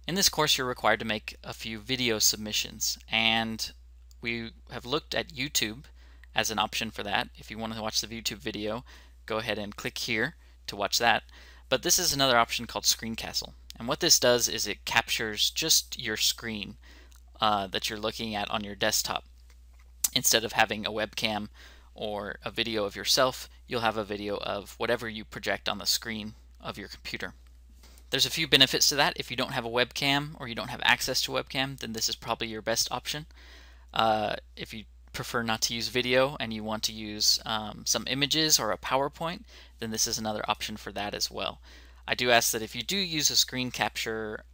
In this course, you're required to make a few video submissions, and we have looked at YouTube as an option for that. If you want to watch the YouTube video, go ahead and click here to watch that. But this is another option called Screencastle. And what this does is it captures just your screen that you're looking at on your desktop. Instead of having a webcam or a video of yourself, you'll have a video of whatever you project on the screen of your computer. There's a few benefits to that. If you don't have a webcam or you don't have access to a webcam, then this is probably your best option. If you prefer not to use video and you want to use some images or a PowerPoint, then this is another option for that as well. I do ask that if you do use a screen capture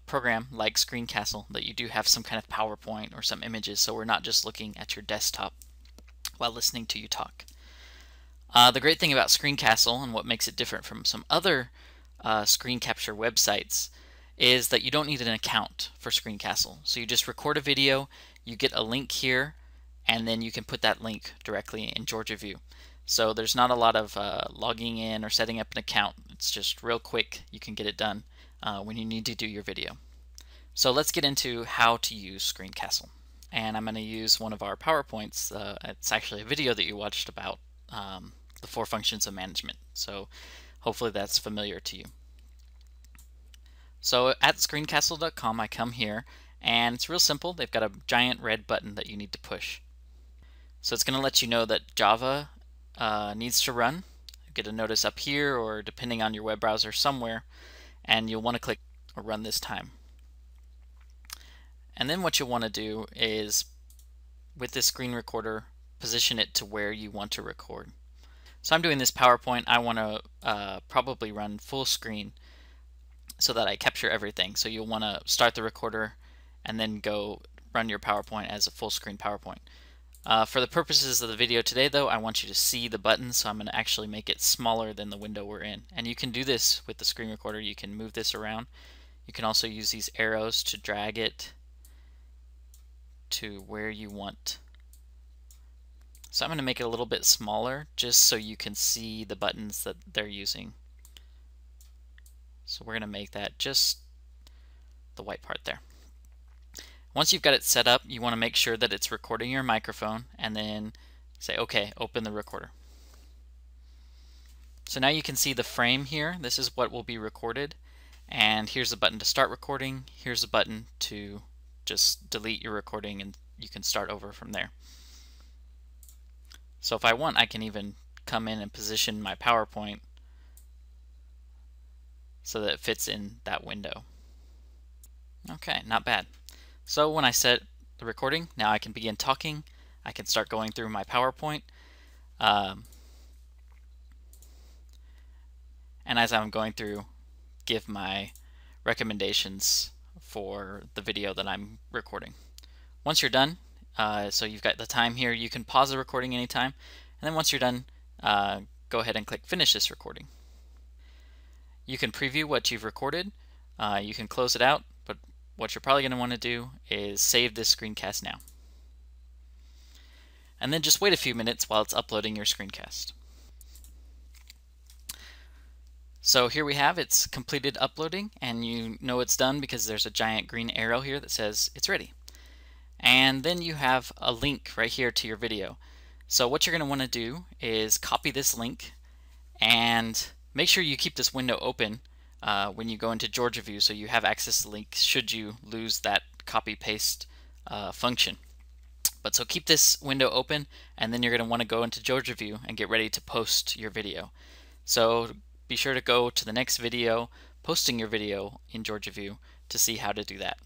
program like Screencastle, that you do have some kind of PowerPoint or some images, so we're not just looking at your desktop while listening to you talk. The great thing about Screencastle and what makes it different from some other screen capture websites is that you don't need an account for Screencastle. So you just record a video, you get a link here, and then you can put that link directly in Georgia View. So there's not a lot of logging in or setting up an account. It's just real quick. You can get it done when you need to do your video. So let's get into how to use Screencastle. And I'm going to use one of our PowerPoints. It's actually a video that you watched about the 4 functions of management. So hopefully that's familiar to you. So at screencastle.com, I come here, and it's real simple. They've got a giant red button that you need to push. So it's going to let you know that Java needs to run. You get a notice up here, or depending on your web browser somewhere, and you'll want to click or run this time. And then what you'll want to do is, with this screen recorder, position it to where you want to record. So I'm doing this PowerPoint. I want to probably run full screen so that I capture everything. So you'll want to start the recorder and then go run your PowerPoint as a full screen PowerPoint. For the purposes of the video today though, I want you to see the buttons, so I'm going to actually make it smaller than the window we're in. And you can do this with the screen recorder. You can move this around. You can also use these arrows to drag it to where you want. So I'm going to make it a little bit smaller just so you can see the buttons that they're using. So we're going to make that just the white part there. Once you've got it set up, you want to make sure that it's recording your microphone, and then say, okay, open the recorder. So now you can see the frame here. This is what will be recorded. And here's the button to start recording. Here's the button to just delete your recording, and you can start over from there. So if I want, I can even come in and position my PowerPoint so that it fits in that window. Okay, not bad. So when I set the recording, now I can begin talking. I can start going through my PowerPoint. And as I'm going through, give my recommendations for the video that I'm recording. Once you're done, so you've got the time here, you can pause the recording anytime, and then once you're done, go ahead and click finish this recording. You can preview what you've recorded, you can close it out, but what you're probably going to want to do is save this screencast now. And then just wait a few minutes while it's uploading your screencast. So here we have it's completed uploading, and you know it's done because there's a giant green arrow here that says it's ready. And then you have a link right here to your video. So what you're going to want to do is copy this link and make sure you keep this window open when you go into Georgia View, so you have access to the link should you lose that copy paste function. But so keep this window open, and then you're going to want to go into Georgia View and get ready to post your video. So be sure to go to the next video, posting your video in Georgia View, to see how to do that.